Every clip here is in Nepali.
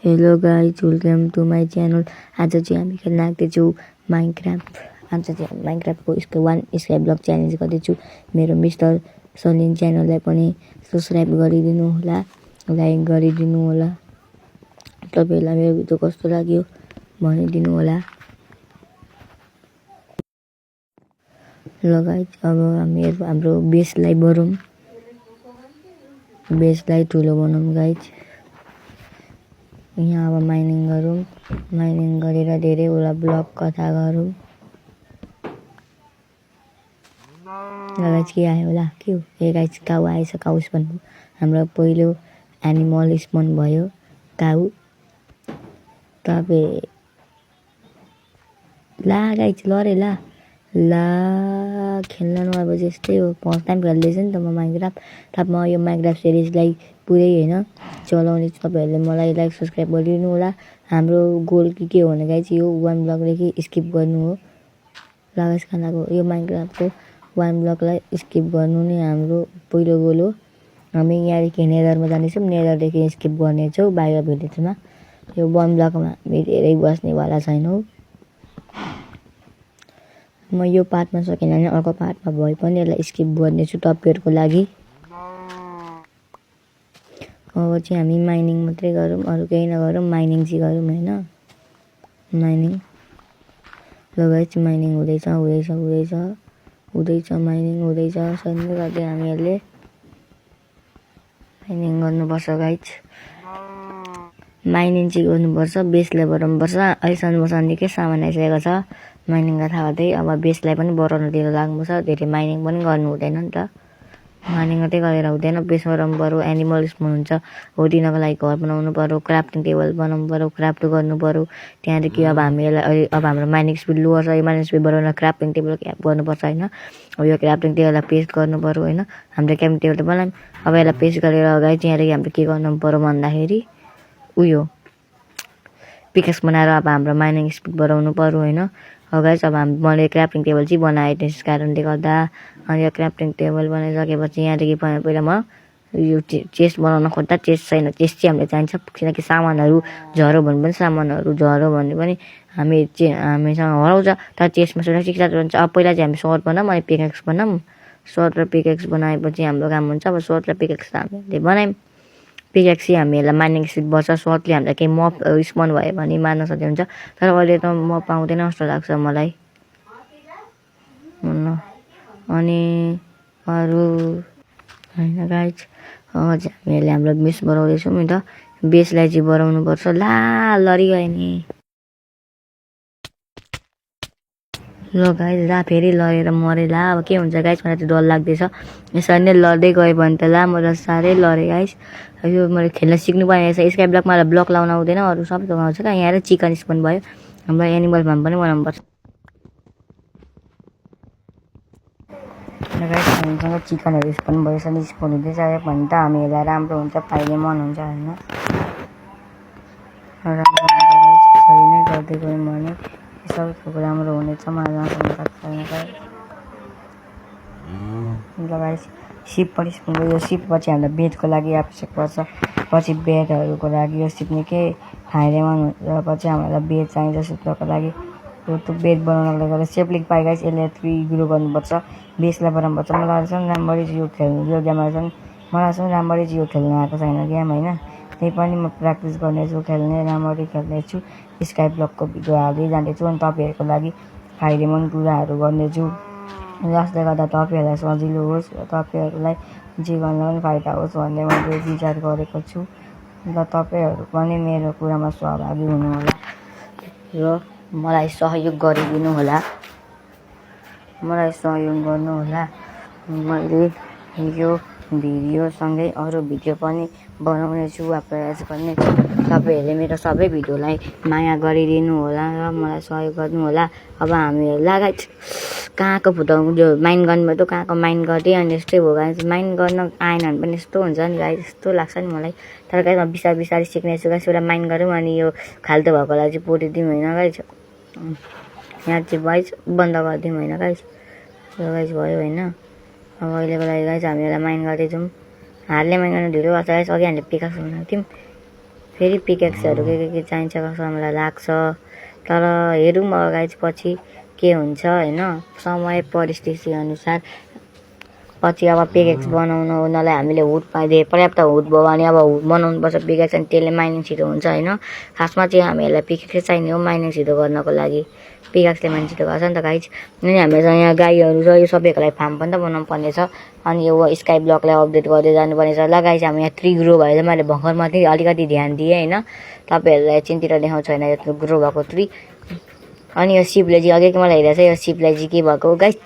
Hello guys, welcome to my channel. आज चाहिँ हामी खेल्न आँट्दैछौँ माइनक्राफ्ट। आज चाहिँ हामी माइनक्राफ्टको स्काई ब्लक च्यालेन्ज गर्दैछु। मेरो मिस्टर सलिन च्यानललाई पनि सब्सक्राइब गरिदिनु होला, लाइक गरिदिनु होला। तपाईँहरूलाई मेरो भिडियो कस्तो लाग्यो भनिदिनु होला। ल गाइज, अब हाम्रो बेसलाई बढौँ, बेसलाई ठुलो बनाउँ गाइज। यहाँ अब माइनिङ गरौँ, माइनिङ गरेर धेरैवटा ब्लक कथा गरौँ। गाइज के आयो होला, के हो? ए गाइज काउ आएछ, काउ स्पन भयो। हाम्रो पहिलो एनिमल स्पन भयो, काउ। तपाईँ ला गाइज लरे ला खेल्न नआएपछि यस्तै हो। फर्स्ट टाइम खेल्दैछु नि त म माइनक्राफ्ट। म यो माइनक्राफ्ट सिरिजलाई पुरै होइन चलाउने, तपाईँहरूले मलाई लाइक सब्सक्राइब गरिदिनु होला। हाम्रो गोल के हो भने गाइज यो 1 ब्लकदेखि स्किप गर्नु हो। लगाइस खानाको यो माइनक्राफ्टको 1 ब्लकलाई स्किप गर्नु नै हाम्रो पहिलो गोल हो। हामी यहाँदेखि नेदरमा जानेछौँ, नेदरदेखि स्किप गर्नेछौँ बाहिर भिलेजमा। यो 1 ब्लकमा हामी धेरै बस्नेवाला छैनौँ। म यो पार्टमा सकेन भने अर्को पार्टमा भए पनि यसलाई स्किप गर्नेछु तपाईँहरूको लागि। अब चाहिँ हामी माइनिङ मात्रै गरौँ, अरू केही नगरौँ, माइनिङ चाहिँ गरौँ होइन। माइनिङ ल गाइज, माइनिङ हुँदैछ माइनिङ हुँदैछ। सधैँ गर्दै हामीहरूले माइनिङ गर्नुपर्छ गाइज। माइनिङ चाहिँ गर्नुपर्छ, बेसलाई बढाउनुपर्छ। अहिलेसम्म मसँग निकै सामान आइसकेको छ माइनिङलाई थाहा गर्दै। अब बेसलाई पनि बढाउनुतिर लाग्नुपर्छ। धेरै माइनिङ पनि गर्नु हुँदैन नि त, माइनिङ मात्रै गरेर हुँदैन। बेस बढाउनु पऱ्यो, एनिमल स्पन हुन्छ हो, दिनको लागि घर बनाउनु पऱ्यो, क्राफ्टिङ टेबल बनाउनु पऱ्यो, क्राफ्ट गर्नु पऱ्यो। त्यहाँदेखि अब हामीलाई अब हाम्रो माइनिङ स्पिड लोवर छ, यो माइनिङ स्पिड बढाउन क्राफ्टिङ टेबल गर्नुपर्छ होइन। अब यो क्राफ्टिङ टेबललाई पेस्ट गर्नु पऱ्यो होइन। हाम्रो क्राफ्टिङ टेबल त बनायौँ, अब यसलाई पेस्ट गरेर अगाडि त्यहाँदेखि हाम्रो के गर्नु पऱ्यो भन्दाखेरि उयो पिकेक्स बनाएर अब हाम्रो माइनिङ स्पिड बढाउनु पऱ्यो होइन। गाइज अब मैले क्राफ्टिङ टेबल चाहिँ बनाएँ त्यस कारणले गर्दा। अनि यो क्राफ्टिङ टेबल बनाइसकेपछि यहाँदेखि पहिला म यो चेस्ट बनाउन खोज्दा चेस्ट छैन। चेस्ट चाहिँ हामीले चाहिन्छ, किनकि सामानहरू झऱ्यो भने पनि हामीसँग हराउँछ। तर चेस्टमा सुरक्षित हुन्छ। अब पहिला चाहिँ हामी सर्ट बनाऊँ, अनि पिकेक्स बनाऊँ। सर्ट र पिकेक्स बनाएपछि हाम्रो काम हुन्छ। अब सर्ट र पिकेक्स त हामीले बनायौँ। पिकेक्स चाहिँ हामीहरूलाई माइनिङ स्पिड बढ्छ। सर्टले हामीलाई केही मप स्पन भयो भने मार्न सक्ने हुन्छ। तर अहिले त म पाउँदैन जस्तो लाग्छ मलाई। अनि अरू होइन गाइज, हामीहरूले हाम्रो बेस बढाउँदैछौँ नि त। बेसलाई चाहिँ बढाउनुपर्छ। लडिगयो नि ल गाइज, फेरि लडेर मरे। अब के हुन्छ गाइज, मलाई चाहिँ डर लाग्दैछ। यसरी नै लड्दै गयो भने त म त साह्रै लडेँ गाइज। यो मैले खेल्न सिक्नु पर्ने रहेछ। स्काई ब्लकमा ब्लक लाउन आउँदैन, अरू सब आउँछ क्या। यहाँ चिकन स्पन भयो, हाम्रो एनिमल फार्म पनि बनाउनुपर्छ गाइज। हामीसँग चिकनहरू स्पन भइसक्यो, स्पन हुँदै जायो भने त हामीहरूलाई राम्रो हुन्छ, फाइदेमन्द हुन्छ होइन। यसरी नै गर्दै गयौँ भने सब थोक राम्रो हुनेछ। मलाई सक्दैन गाइज। सिप पनि स्पन भयो। यो सिप पछि हामीलाई बेडको लागि आवश्यक पर्छ। पछि बेडहरूको लागि यो सिप निकै फाइदेमन्द हुन्छ। पछि हामीलाई बेड चाहिन्छ सुत्नको लागि। त्यो बेड बनाउनको लागि सेफ्लिङ पाइ गाइज, यसलाई 3 ग्रो गर्नुपर्छ, बेसलाई बनाउनुपर्छ। मलाई चाहिँ राम्ररी चाहिँ यो खेल्नु, यो गेममा चाहिँ मलाई चाहिँ राम्ररी चाहिँ यो खेल्नु आएको छैन गेम होइन। त्यही पनि म प्र्याक्टिस गर्नेछु, राम्ररी खेल्नेछु। स्काई ब्लकको भिडियो हाल्दै जाँदैछु, अनि तपाईँहरूको लागि फाइदेमन्द कुराहरू गर्नेछु, जसले गर्दा तपाईँहरूलाई सजिलो होस्, तपाईँहरूलाई जे गर्न पनि फाइदा होस् भन्ने मैले विचार गरेको छु। र तपाईँहरू पनि मेरो कुरामा सहभागी हुनुहोला र मलाई सहयोग गरिदिनु होला, मलाई सहयोग गर्नुहोला। मैले यो भिडियोसँगै अरू भिडियो पनि बनाउने छु, प्रयास गर्नेछु। तपाईँहरूले मेरो सबै भिडियोलाई माया गरिदिनु होला र मलाई सहयोग गर्नु होला। अब हामी गाइज कहाँको फुटाउनु, जो माइन गर्नुभयो त कहाँको माइन गरिदिएँ, अनि यस्तै हो गाइज। माइन गर्न आएन भने पनि यस्तो हुन्छ नि गाइज, यस्तो लाग्छ नि मलाई। तर गाइज म बिस्तारै सिक्नेछु गाइज। एउटा माइन गरौँ, अनि यो फाल्टो भएकोलाई चाहिँ पोटिदिउँ होइन गाइज। यहाँ चाहिँ गाइज बन्द गरिदिउँ होइन गाइज। यो गाइज भयो होइन। अब अहिलेको लागि गाइज हामी यसलाई माइन गर्दैछौँ। हारले माइन गर्नु ढिलो गर्छ गाइज। अघि हामीले पिकाक्स बनाएको थियौँ, फेरि पिकेक्सहरू के चाहिन्छ जस्तो मलाई लाग्छ। तर हेरौँ अब गाइज पछि के हुन्छ होइन, समय परिस्थिति अनुसार पछि अब पिकेक्स बनाउनु उनीहरूलाई हामीले हुड पाइदिए पर्याप्त हुड भयो भने अब हुड बनाउनुपर्छ पिकेक्स, अनि त्यसले माइनिङ छिटो हुन्छ होइन। खासमा चाहिँ हामीहरूलाई पिकेक्सै चाहिने हो माइनिङ छिटो गर्नको लागि, पिकेक्सले माइनिङ छिटो गर्छ नि त गाइज। अनि हामीसँग यहाँ गाईहरू छ, यो सबैको लागि फार्म पनि त बनाउनु पर्ने छ। अनि यो स्काई ब्लकलाई अपडेट गर्दै जानुपर्ने छ। ल गाइज हामी यहाँ ट्री ग्रो भएर मैले भर्खर मात्रै अलिकति ध्यान दिएँ होइन, तपाईँहरूलाई चिन्तिर देखाउँछु होइन यो ग्रो भएको ट्री। अनि यो सिपले चाहिँ अघि मलाई हेरेको छ, यो सिपलाई चाहिँ के भएको गाइज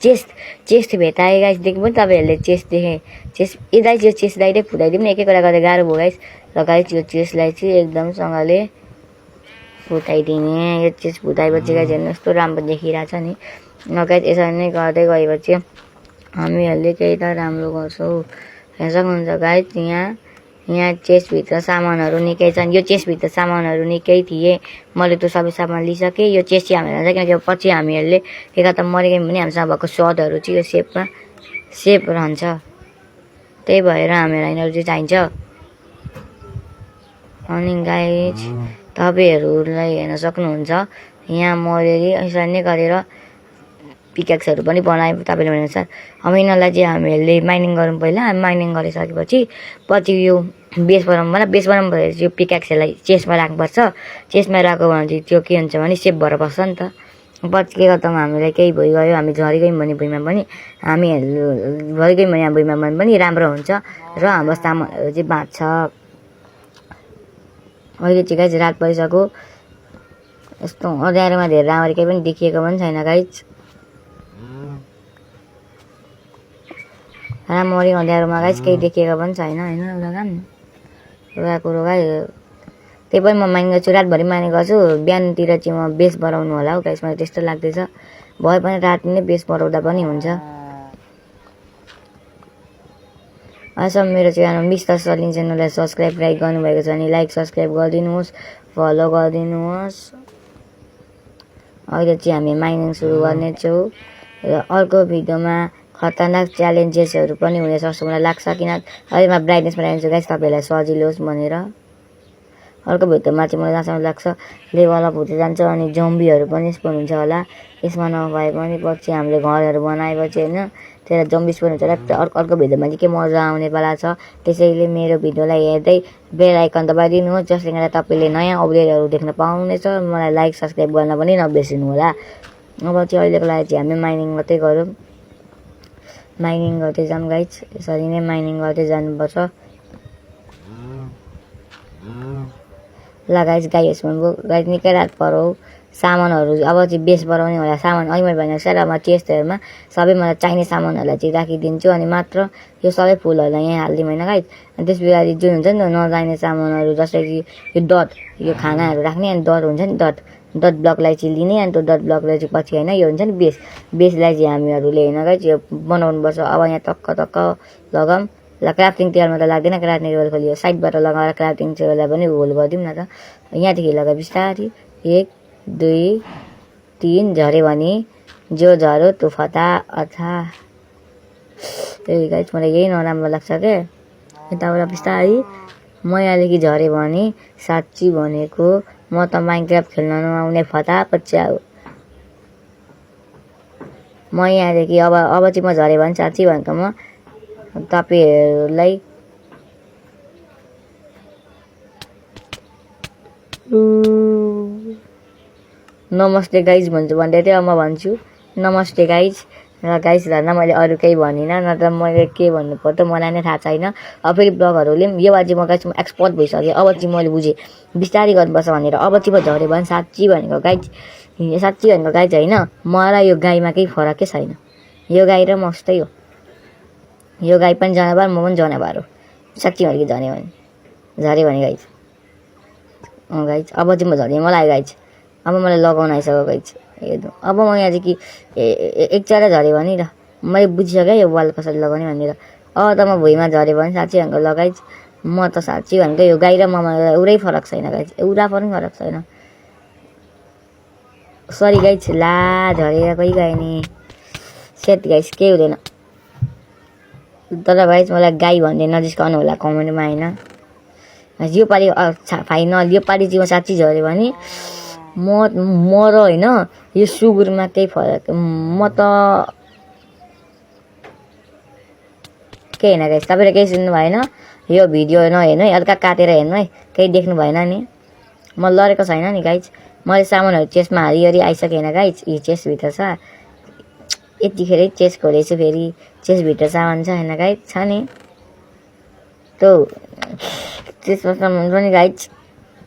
चेस्ट भेटाएँ गाइज। देख्नु पनि तपाईँहरूले चेस्ट देखेँ, चेस्ट ए गाइज यो चेस्ट डाइरेक्ट फुटाइदिउँ न, एक एकवटा गर्दा गाह्रो भयो गाइज। र गाइज यो चेस्टलाई चाहिँ एकदमसँगले फुटाइदिने, यो चेस्ट फुटाएपछि गाइज हेर्नु यस्तो राम्रो देखिरहेछ नि। गाइज यसरी नै गर्दै गएपछि हामीहरूले केही त राम्रो गर्छौँ। हेर्न सक्नुहुन्छ गाइज यहाँ चेस्टभित्र सामानहरू निकै छन्। यो चेस्टभित्र सामानहरू निकै थिए, मैले त्यो सबै सामान लिइसकेँ। यो चेस्ट चाहिँ हामीलाई किनकि पछि हामीहरूले एकाता मरेको भने हामीसँग भएको सटहरू चाहिँ यो सेफ रहन्छ, त्यही भएर हामीलाई यिनीहरू चाहिँ चाहिन्छ। अनि गाइज तपाईँहरूलाई हेर्न सक्नुहुन्छ यहाँ मरेरी यसरी नै गरेर पिकेक्सहरू पनि बनाए तपाईँले भनेअनुसार। अब यिनीहरूलाई चाहिँ हामीहरूले माइनिङ गरौँ पहिला, माइनिङ गरिसकेपछि पछि यो बेस बनाउँ होला। बेस बनाउँ भएपछि यो पिकेक्सहरूलाई चेस्टमा राख्नुपर्छ, चेस्टमा राख्यो भने चाहिँ त्यो के हुन्छ भने सेफ भएर बस्छ नि त। पछि के गर्दा हामीलाई केही भइगयो, हामी झरिगयौँ भने भुइँमा पनि, हामीहरू भइगयौँ भने भुइँमा पनि राम्रो हुन्छ र हाम्रो सामानहरू चाहिँ बाँच्छ। अहिले चाहिँ गाइज रात परिसक्यो, यस्तो अँध्यारोमा धेरै राम्ररी केही पनि देखिएको पनि छैन गाइज। राम्ररी अँध्यारोमा गाइज केही देखिएको पनि छैन होइन। एउटा काम एउटा कुरो गाइज, त्यही पनि म माइनिङ गर्छु, रातभरि माइनिङ गर्छु, बिहानतिर चाहिँ म बेस बनाउनु होला हौ गाइज, मलाई त्यस्तो लाग्दैछ। भए पनि रात नै बेस बनाउँदा पनि हुन्छ। अहिलेसम्म मेरो च्यानल मिस्टर सलिन च्यानललाई सब्सक्राइब लाइक गर्नुभएको छ भने लाइक सब्सक्राइब गरिदिनुहोस्, फलो गरिदिनुहोस्। अहिले चाहिँ हामी माइनिङ सुरु गर्नेछौँ र अर्को भिडियोमा खतरनाक च्यालेन्जेसहरू पनि हुनेछ जस्तो मलाई लाग्छ, किन अहिलेमा ब्राइटनेस बनाइदिन्छु गाइज तपाईँहरूलाई सजिलो होस् भनेर। अर्को भिडियोमा चाहिँ मलाई जहाँसम्म लाग्छ लेभल अप हुँदै जान्छ अनि जम्बीहरू पनि स्पोन हुन्छ होला। यसमा नभए पनि पछि हामीले घरहरू बनाएपछि होइन त्यसलाई जम्बी स्पोन हुन्छ होला। अर्को भिडियोमा चाहिँ के मजा आउनेवाला छ, त्यसैले मेरो भिडियोलाई हेर्दै बेल आइकन दबाइदिनुहोस्, जसले गर्दा तपाईँले नयाँ अपडेटहरू देख्न पाउनेछ। मलाई लाइक सब्सक्राइब गर्न पनि नबिर्सिनु होला। अब चाहिँ अहिलेको लागि चाहिँ हामी माइनिङ मात्रै गरौँ, माइनिङ गर्दै जाऊँ गाइज, यसरी नै माइनिङ गर्दै जानुपर्छ। ल गाइज यसमा गाइज निकै रात परौ, सामानहरू अब चाहिँ बेस बनाउने होला। सामान अहिले मैले भनेको सारामा चेस्टहरूमा सबै मलाई चाहिने सामानहरूलाई चाहिँ राखिदिन्छु अनि मात्र यो सबै फुलहरूलाई यहाँ हालिदिउँ होइन गाइज। अनि त्यस पछाडि जुन हुन्छ नि त नचाहिने सामानहरू जस्तै कि यो डट, यो खानाहरू राख्ने अनि डट हुन्छ नि, डट ब्लकलाई चाहिँ लिने अनि त्यो डट ब्लकलाई चाहिँ पछि होइन यो हुन्छ नि बेसलाई चाहिँ हामीहरूले होइन गाइज यो बनाउनुपर्छ। अब यहाँ टक्क लगाऊँ। ल क्राफ्टिङ टेबलमा त लाग्दैन, क्राफ्टिङ टेबल खोलियो साइडबाट लगाएर क्राफ्टिङ टेबललाई पनि होल गरिदिउँ न त। यहाँदेखि लगा बिस्तारै 1 2 3 झऱ्यो भने जो झऱ्यो त्यो फटा अथा। त्यही गाइज मलाई यही नराम्रो लाग्छ क्या, यताबाट बिस्तारै मैयादेखि झऱ्यो भने साँच्ची भनेको म त माइनक्राफ्ट खेल्न नआउने फटापच्चा हो। म यहाँदेखि अब चाहिँ म झऱ्यो भने साँच्ची भनेको म तपाईँहरूलाई नमस्ते गाइज भन्छु भन्दै थियो, म भन्छु नमस्ते गाइज। र गाइज धन्न मैले अरू केही भनिनँ, न त मैले के भन्नु पर्यो मलाई नै थाहा छैन। अब फेरि ब्लगहरूले पनि यो बाजी म गाइज म एक्सपर्ट भइसकेँ, अब चाहिँ मैले बुझेँ बिस्तारै गर्नुपर्छ भनेर। अब चाहिँ म झऱ्यो भने साँच्ची भनेको गाइज, साँच्ची भनेको गाइज होइन, मलाई यो गाईमा केही फरकै छैन। यो गाई र म उस्तै हो, यो गाई पनि जनावर म पनि जनावर हो। साँच्ची भनेको झऱ्यो भने गाइज गाइज अब चाहिँ म झरेँ मलाई गाइज, अब मलाई लगाउन आइसक्यो गाइज। हेर्नु अब म यहाँ चाहिँ कि एकचरा झऱ्यो भने र मैले बुझिसकेँ यो वाल कसरी लगाउने भनेर। अब त म भुइँमा झऱ्यो भने साँच्ची भनेको लगाइज, म त साँच्ची भनेको यो गाई र ममा एउटै फरक छैन गाइज, एउटा पनि फरक छैन। सरी गाइज, ला झरेर कोही गयो नि, सेट गाइज केही हुँदैन। तर गाइज मलाई गाई भन्ने नजिस्काउनु होला कमेन्टमा होइन। योपालि फाइनल योपालि चाहिँ म साँच्ची झऱ्यो भने म र होइन यो सुँगुरमा केही फरक म त केही होइन गाइस तपाईँले केही सुन्नु भएन यो भिडियो नहेर्नु है हल्का काटेर हेर्नु है केही देख्नु भएन नि म लडेको छैन नि गाइस मैले सामानहरू चेस्टमा हारिहरि आइसकेन गाइस यो चेस्टभित्र छ यतिखेरै चेस्ट खोलेछु फेरि चेस्टभित्र सामान छ होइन गाइस छ नि त्यो चेस्टमा सामान पनि गाइस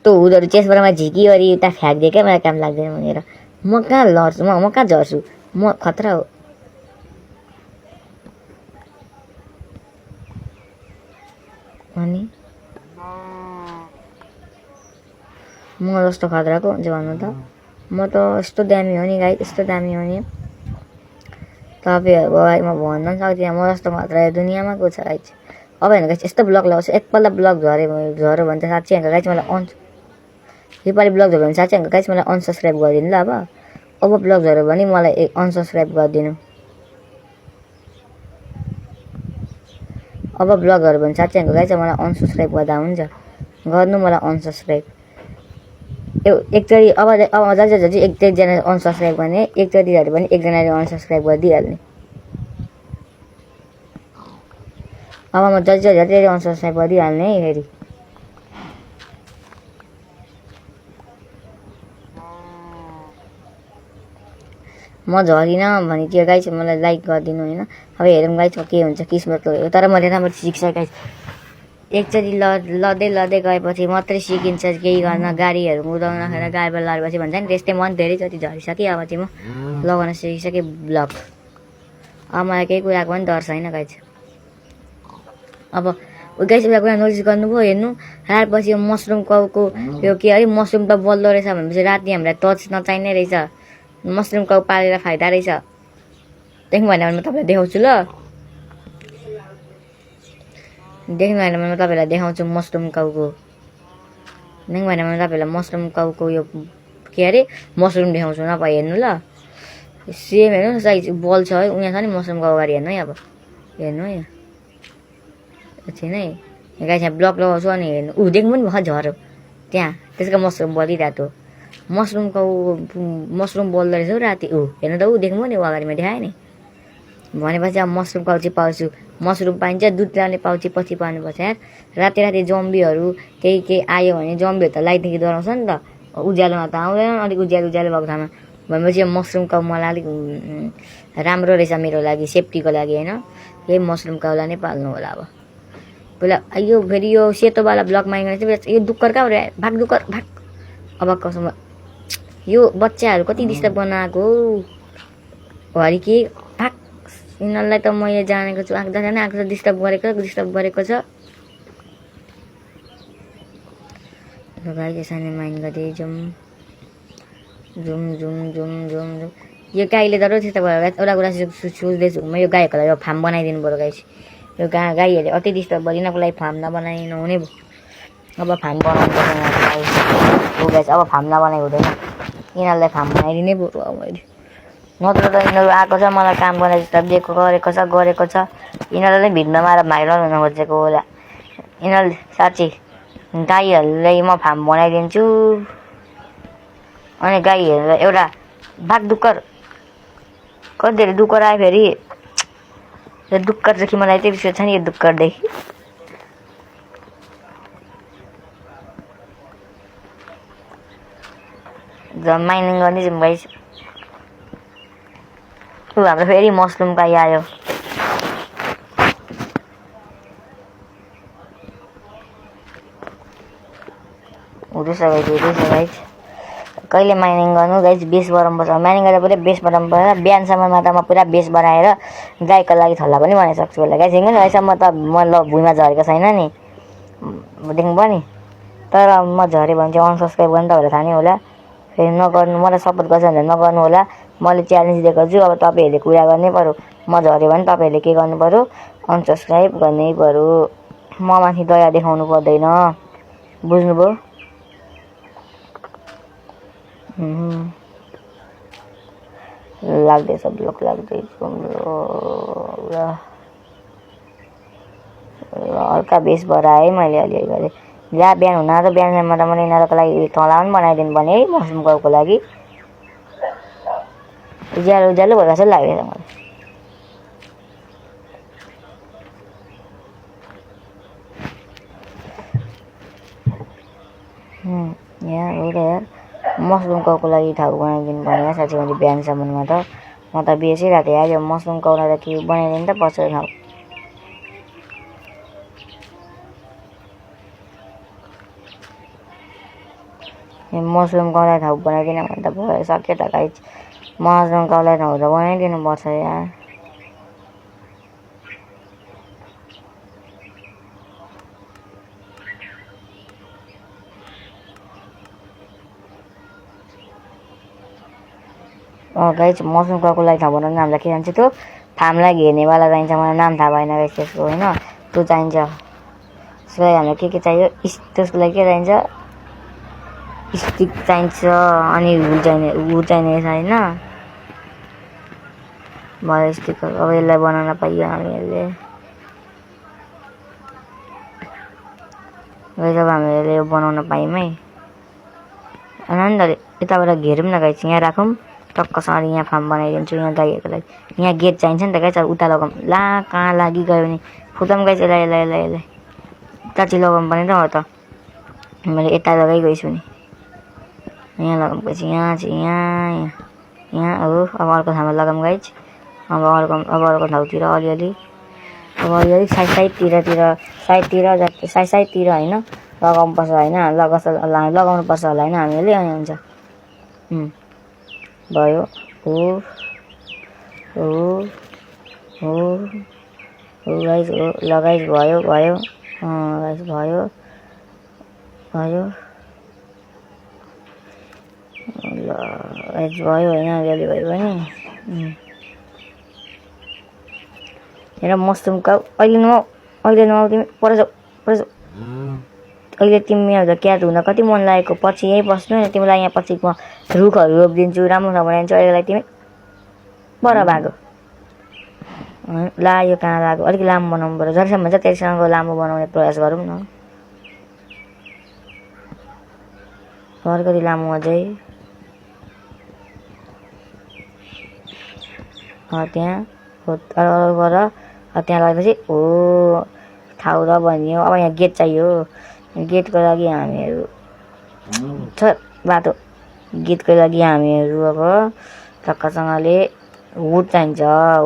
त्यो हुँदोहरू चेस्टबाट झिकिवरि उता फ्याँकिदियो क्या मलाई काम लाग्दैन भनेर म कहाँ लड्छु म कहाँ झर्छु म खतरा हो अनि म जस्तो खतराको हुन्छ भन्नु त म त यस्तो दामी हो नि गाइस यस्तो दामी हो नि तपाईँहरूको अगाडि म भन्न पनि सक्दिनँ म जस्तो खतरा यो दुनियाँमा को छ गाइस अब होइन गाइस यस्तो ब्लग लगाउँछु एकपल्ट ब्लग झऱ्यो भने त साँच्चै होइन गाइस मलाई योपालि ब्लग झऱ्यो भने साँच्चै होइन गाइस मलाई अनसब्सक्राइब गरिदिनु ल अब ब्लग झऱ्यो भने मलाई अनसब्सक्राइब गरिदिनु अब ब्लगहरू भने साँच्चै होइन गाइस मलाई अनसब्सक्राइब गर्दा हुन्छ गर्नु मलाई अनसब्सक्राइब एकचोटि अब जति एकजना अनसब्सक्राइब गर्ने एकचोटि झऱ्यो भने एकजनाले अनसब्सक्राइब गरिदिइहाल्ने अब म जति अनसब्सक्राइब गरिदिइहाल्ने है फेरि म झरिनँ भने त्यो गाइस मलाई लाइक गरिदिनु होइन अब हेरौँ गाइस के हुन्छ किस्मत हो तर मैले राम्रो सिक्छ गाइस एकचोटि लड्दै गएपछि मात्रै सिकिन्छ केही गर्न गाडीहरू कुदाउन खेर गाडीबाट लडेपछि भन्छ नि त्यस्तै मन धेरैचोटि झरिसकेँ अब चाहिँ म लगाउन सिकिसकेँ ब्लग अब मलाई केही कुराको पनि डर छैन गाइस अब गाइस एउटा कुरा नोटिस गर्नुभयो हेर्नु रातपछि मसरुम काउको यो के अरे मसरुम त बल्दो रहेछ भनेपछि राति हामीलाई टच नचाहिने रहेछ मसरुम काउ पालेर फाइदा रहेछ देख्नु भएन भने म तपाईँलाई देखाउँछु ल देख्नु भएन भने म तपाईँलाई देखाउँछु मसरुम काउको देख्नु भएन भने तपाईँलाई मसरुम काउको यो के अरे मसरुम देखाउँछु नभए हेर्नु ल सेम हेर्नु साइज बल छ है उनीहरू छ नि मसरुम काउ अगाडि हेर्नु है अब हेर्नु है एकछिन है गाइस यहाँ ब्लक लगाउँछु अनि हेर्नु देख्नु पनि भर्खर झऱ्यो त्यहाँ त्यसको मसरुम बलिरहेको मसरुम बोल्दो रहेछ हौ राति हेर्नु त देख्नु नि अगाडि मैले देखाएँ नि भनेपछि अब मसरुम काउ चाहिँ पाउँछु मसरुम पाइन्छ दुध लाने पाउची पछि पाउनुपर्छ यार राति जम्बीहरू केही आयो भने जम्बीहरू त लाइटदेखि डराउँछ नि त उज्यालोमा त आउँदैन अलिक उज्यालो भएको ठाउँमा भनेपछि मसरुम काउ मलाई अलिक राम्रो रहेछ मेरो लागि सेफ्टीको लागि होइन यही मसरुम काउलाई नै पाल्नु होला अब पहिला यो फेरि यो सेतोवाला ब्लकमा यो डुक्कर कहाँ भाग डुक्कर भाग अब कसम यो बच्चाहरू कति डिस्टर्ब बनाएको हरि के भाग यिनीहरूलाई त मैले जानेको छु आँख्दा नै आएको छ डिस्टर्ब गरेको छ गाईले सानो माइन गर्दै जुम यो गाईले त त्यस्तो भयो एउटा कुरा सोच्दैछु म यो गाईहरूलाई यो फार्म बनाइदिनु पऱ्यो गाई यो गाईहरूले अति डिस्टर्ब गरिनको लागि फार्म नबनाइ नहुने भयो अब फार्म बनाउनु पर्छ गाई अब फार्म नबनाइ हुँदैन यिनीहरूलाई फार्म बनाइदिनै पऱ्यो अब मैले नत्र त यिनीहरू आएको छ मलाई काम गर्ने जस्तो गरेको छ यिनीहरूलाई भिडमा आएर भाइरल हुन खोजेको होला यिनीहरूले साँच्ची गाईहरूलाई म फार्म बनाइदिन्छु अनि गाईहरूलाई एउटा भाग डुक्कर कति धेरै डुक्कर आयो फेरि यो डुक्करदेखि मलाई यति विश्वास छ नि यो डुक्करदेखि माइनिङ गर्ने जाउँ गाइस हाम्रो फेरि मसरुम काई आयो हुँदैछ गाइस कहिले माइनिङ गर्नु गाइस बेस बनाउनुपर्छ माइनिङ गरेर पुरै बेस बनाउनुपर्छ बिहानसम्ममा त म पुरा बेस बनाएर गाईको लागि थल्ला पनि बनाइ सक्छु होला गाइस हेर्नु अहिलेसम्म त म भुइँमा झरेको छैन नि देख्नु भयो नि तर म झरेँ भने चाहिँ अनसब्सक्राइब गर्नु तपाईँलाई थाहा नै होला फेरि नगर्नु मलाई सपोर्ट गर्छ भने नगर्नु होला मैले च्यालेन्ज दिएको छु अब तपाईँहरूले कुरा गर्नै पर्यो म झऱ्यो भने तपाईँहरूले के गर्नु पर्यो अनसब्सक्राइब गर्नै पर्यो म माथि दया देखाउनु पर्दैन बुझ्नुभयो लाग्दैछ ब्लक लाग्दैछ हल्का बेस भराएँ मैले अलि गरेँ ला बिहान हुन त बिहानसम्म त मैले यिनीहरूको लागि तला पनि बनाइदिनु पर्ने है मसरुम काउको लागि। उज्यालो उज्यालो भएर जस्तो लाग्यो मलाई। यहाँ हो त यार मसरुम काउको लागि ठाउँ बनाइदिनु पर्ने यार साँच्चै भने बिहानसम्ममा त म त बिर्सिरहेको थिएँ यार यो मसरुम काउलाई त के बनाइदिनु त पर्छ ठाउँ। यो मसरुम काउलाई ठाउँ बनाइदिनु भने त भयो सक्यो त गाइज। मसरुम काउलाई ठाउँ त बनाइदिनु पर्छ यार। गाइज मसरुम काउको लागि ठाउँ बनाउनु हामीलाई के चाहिन्छ त्यो फार्मलाई घेर्नेवाला चाहिन्छ। मलाई नाम थाहा भएन गाइज त्यसको होइन त्यो चाहिन्छ। त्यसको लागि हामीलाई के चाहियो त्यसको लागि के चाहिन्छ स्टिक चाहिन्छ अनि हुल चाहिने होइन भयो स्टिक। अब यसलाई बनाउन पाइयो हामीहरूले। जब हामीले यो बनाउन पायौँ है आनन्दले यताबाट घेरौँ न गाइज। यहाँ राखौँ टक्कसँगले यहाँ फार्म बनाइदिन्छु यहाँ गाईहरूको लागि। यहाँ गेट चाहिन्छ नि त गाइज। अब उता लगाउँ ला कहाँ लागि गयो भने फुटाउँ गाइज यसलाई यसलाई यसलाई यसलाई उता चाहिँ लगाउनु पर्ने त हो त। मैले यता लगाइगएछु नि यहाँ लगाउँ पछि यहाँ चाहिँ यहाँ यहाँ हो। अब अर्को ठाउँमा लगाऊँ गाइज। अब अर्को ठाउँतिर अलिअलि अब अलिअलि साइडतिर जति साइडतिर होइन लगाउनु पर्छ होइन लगाउनु पर्छ होला होइन हामीले अनि हुन्छ भयो। हो हो हो हो गाइज हो ल गाइज भयो भयो गाइज भयो भयो ल गाइज भयो होइन अलिअलि भयो भने हेर मसरुम काउ अहिले नआउ तिमी पर जाऊ। अहिले तिमीहरू त क्याट हुन कति मन लागेको पछि यहीँ बस्नु नि तिमीलाई यहाँ पछि म रुखहरू रोपिदिन्छु राम्रोसँग बनाइदिन्छु। अहिलेलाई तिमी पर भागो ला यो कहाँ लाग्यो अलिक लामो बनाउनु पर्यो जतिसम्म हुन्छ त्यससँग लामो बनाउने प्रयास गरौँ न। अलिकति लामो अझै त्यहाँ गर त्यहाँ लगेपछि हो ठाउँ र बनियो। अब यहाँ गेट चाहियो। गेटको लागि हामीहरू छ बाटो गेटको लागि हामीहरू अब टक्कसँगले हुड चाहिन्छ।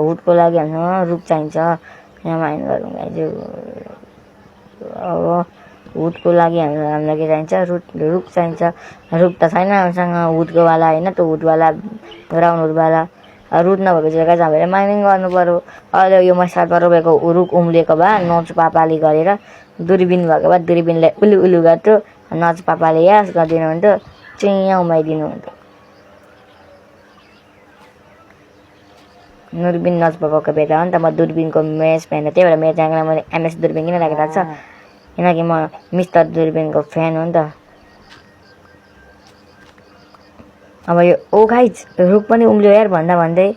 हुडको लागि हामीसँग रुख चाहिन्छ। यहाँ माइन गरौँ गाइज। अब हुडको लागि हामीलाई के चाहिन्छ रुख चाहिन्छ। रुख त छैन हामीसँग हुडको वाला होइन त्यो हुडवाला राउन्ड हुडवाला रुट नभएपछि गाइज हामीले माइनिङ गर्नु पर्यो। अहिले यो मसालमा रोपेको रुख उम्लिएको भए नच पापाले गरेर दूरबिन भएको भए दूरबिनलाई उलु उलु गर्थ्यो नच पापाले यास गरिदिनु हुन्थ्यो चिया उमाइदिनु हुन्थ्यो। दूरबिन नच पापाको बेटा हो नि त। म दूरबिनको मेस फ्यान हो त्यही भएर मेरो च्यानलमा मैले एमएस दूरबिन किन राखेको छ किनकि म मिस्टर दूरबिनको फ्यान हो नि त। अब यो ओ गाइज रुख पनि उम्ल्यो यार भन्दा भन्दै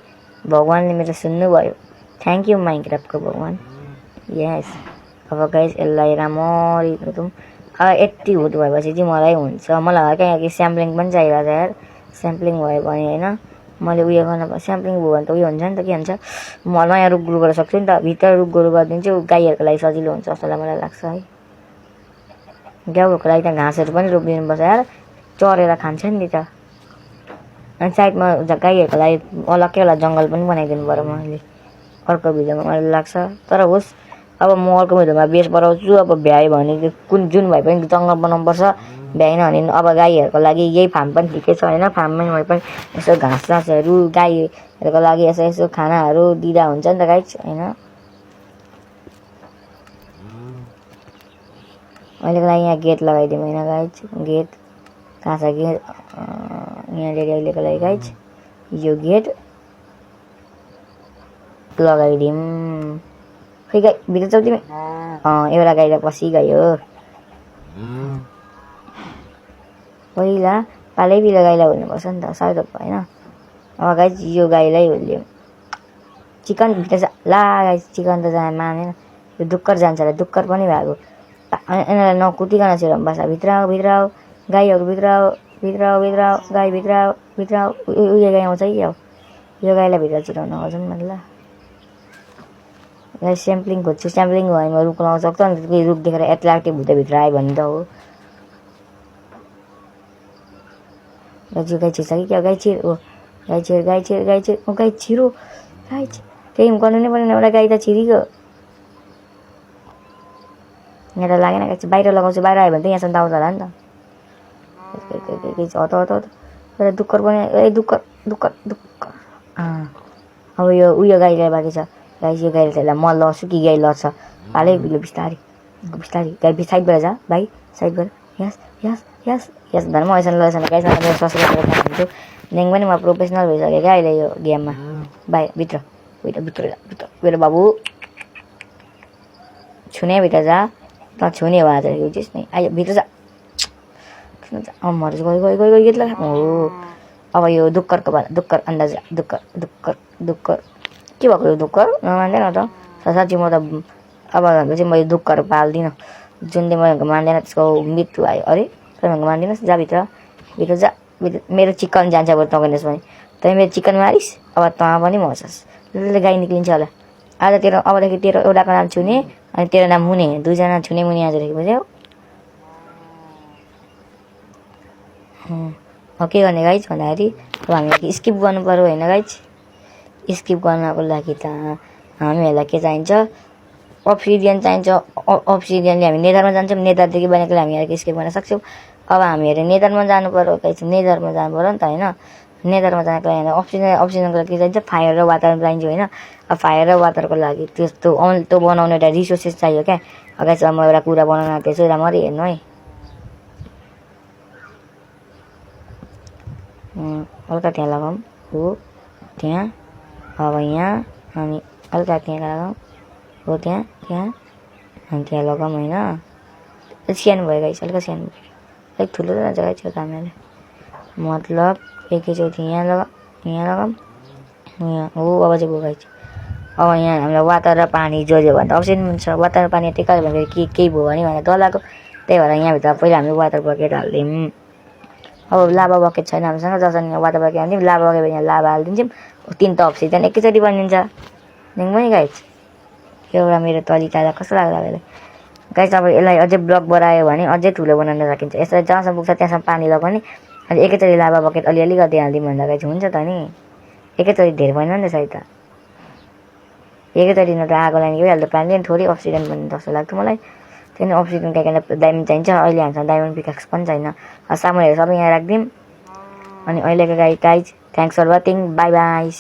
भगवान्ले मेरो सुन्नुभयो। थ्याङ्क यू माइनक्राफ्टको भगवान् यस। अब गाइज यसलाई राम्ररी धुँ। यति हुड भएपछि चाहिँ मलाई हुन्छ। मलाई हल्का स्याम्पलिङ पनि चाहिएको छ यार। स्याम्पलिङ भयो भने होइन मैले उयो गर्न स्याम्पलिङ भयो भने त उयो हुन्छ नि त के भन्छ म नयाँ रुख ग्रो गर्न सक्छु नि त। भित्र रुख ग्रो गरिदिन्छु गाईहरूको लागि सजिलो हुन्छ जस्तो मलाई लाग्छ है। गाउँहरूको लागि त घाँसहरू पनि रोपिदिनुपर्छ यार चरेर खान्छ नि त। अनि साइडमा गाईहरूको लागि अलग्गै एउटा जङ्गल पनि बनाइदिनु पर्यो मैले अर्को भिडियोमा मलाई लाग्छ। तर होस् अब म अर्को भिडियोमा बेस बनाउँछु। अब भ्यायो भने जुन भए पनि जङ्गल बनाउनुपर्छ भ्याएन भने अब गाईहरूको लागि यही फार्म पनि ठिकै छ होइन। फार्ममै भए पनि यसो घाँस सासहरू गाईहरूको लागि यसो खानाहरू दिँदा हुन्छ नि त गाइज होइन। अहिलेको लागि यहाँ गेट लगाइदिउँ होइन गाइज। गेट कहाँ छ गेट यहाँनिर अहिलेको लागि गाइज यो गेट लगाइदिउँ। खै गाई भित्र जाऊ तिमी एउटा गाई त पसिगयो। पहिला पालै बिलो गाईलाई हुनुपर्छ नि त सायद होइन। अब गाइज यो गाईलाई हुल्यौँ चिकन भित्र ला गाइज चिकन त मानेन यो डुक्कर जान्छ होला डुक्कर पनि भएको यिनीहरूलाई नकुटिकन छिराउनु पर्छ। भित्र आऊ गाईहरू भित्र आऊ गाई भित्र आऊ उयो गाई आउँछ कि यो गाईलाई भित्र छिराउनु आउँछन् ल। गाई स्याम्पलिङ खोज्छु, स्याम्पलिङ भयो भने रुख लगाउन सक्छ नि, केही रुख देखेर एट्र्याक्टिभ हुँदै भित्र आयो भने त हो। गाई छिर्छ कि क्या? गाई छिर गाई छिरो केही गर्नु नै पर्दैन, एउटा गाई त छिरिगयो। यहाँ त लागेन, गाई बाहिर लगाउँछु, बाहिर आयो भने त यहाँसम्म त आउँछ होला नि त। एउटा दुक्कर पनि दुक्कर अब यो उयो गाईलाई बाँकी छ। यो गाईले त्यसलाई म लड्छु कि गाई लड्छ पालै बिस्तारी गाई साइडबाट जा भाइ, साइडबाट यस धन म ऐसा लैसन गाईसँग ससुर हुन्छु। नेङ पनि म प्रोफेसनल भइसकेँ क्या अहिले यो गेममा। भित्र बाबु छुने भित्र जा, त छुने हो आज जिस नै आयो भित्र जा। गयो गयो हो। अब यो दुक्करको बाला, दुक्कर अन्दाज, दुक्कर के भएको यो दुक्कर नमान्दैन त साँच्ची। म त अब चाहिँ म यो दुक्कर पाल्दिनँ। जुनले म मान्दैन त्यसको मृत्यु आयो। अरे तपाईँको मानिदिनुहोस्, जा भित्र जा। मेरो चिकन जान्छ अब तपाईँले भने तै मेरो चिकन मारिस्, अब तँ पनि मर्छस्। गाई निक्लिन्छ होला आज तेरो। अबदेखि तेरो एउटाको नाम छुने अनि तेरो नाम मुने, दुईजना छुने मुनि आजदेखि, बुझ्यौ? के गर्ने गाइज भन्दाखेरि अब हामीलाई स्किप गर्नु पर्यो होइन गाइज। स्किप गर्नको लागि त हामीहरूलाई के चाहिन्छ? अब्सिडियन चाहिन्छ। अब्सिडियनले हामी नेदरमा जान्छौँ, नेदरदेखि बनेकोले हामी यहाँ स्किप गर्न सक्छौँ। अब हामीहरू नेदरमा जानु पर्यो गाइज, नेदरमा जानु पर्यो नि त होइन। नेदरमा जानको लागि अब्सिडियनको लागि के चाहिन्छ? फायर र वाटर चाहिन्छ होइन। अब फायर र वाटरको लागि त्यो बनाउने एउटा रिसोर्सेस चाहियो क्या। गाइज म एउटा कुरा बनाउन आँटेछु, राम्ररी हेर्नु है। हल्का त्यहाँ लगाऊँ हो, त्यहाँ अब यहाँ अनि हल्का त्यहाँ लगाऊँ हो, त्यहाँ अनि त्यहाँ लगाऊँ होइन। सानो भयो गाइस, हल्का सानो भयो, अलिक ठुलो त जान्छ गाइस कामले। मतलब एकैचोटि यहाँ लगाऊँ यहाँ हो। अब चाहिँ भयो गाइस। अब यहाँ हामीलाई वाटर र पानी जोड्यो भने त अप्सन हुन्छ। वाटर र पानी टेकाल्यो भने केही भयो भने भनेर डर लाग्यो। त्यही भएर यहाँभित्र पहिला हामीले वाटर बकेट हालिदिउँ। अब लाभा बकेट छैन हामीसँग, जसरी वाटर बकेट हालिदिउँ। लाभा बकेट भने लाभा हालिदिन्छौँ। 3 त अब्सिडियन एकैचोटि बनिन्छ। देख्नु पनि गाइस, एउटा मेरो तरिका कस्तो लाग्छ तपाईँलाई गाइस। अब यसलाई अझै ब्लक बढायो भने अझै ठुलो बनाउन सकिन्छ। यसलाई जहाँसम्म पुग्छ त्यहाँसम्म पानी लगाउने अनि एकैचोटि लाभा बकेट अलिअलि गर्दै हालिदिउँ भन्दा गाइस हुन्छ त नि। एकैचोटि धेरै भएन नि त सायद त। एकैचोटि न त आगो लाग्ने गइहाल्छ पानीले, थोरै अब्सिडियन बन्ने जस्तो लाग्छ मलाई। त्यही अब्सिडियन डायमन्ड चाहिन्छ। अहिले हामीसँग डायमन्ड पिकाक्स पनि छैन। सामानहरू सबै यहाँ राखिदिउँ। अनि अहिलेको guys thanks for watching, bye by.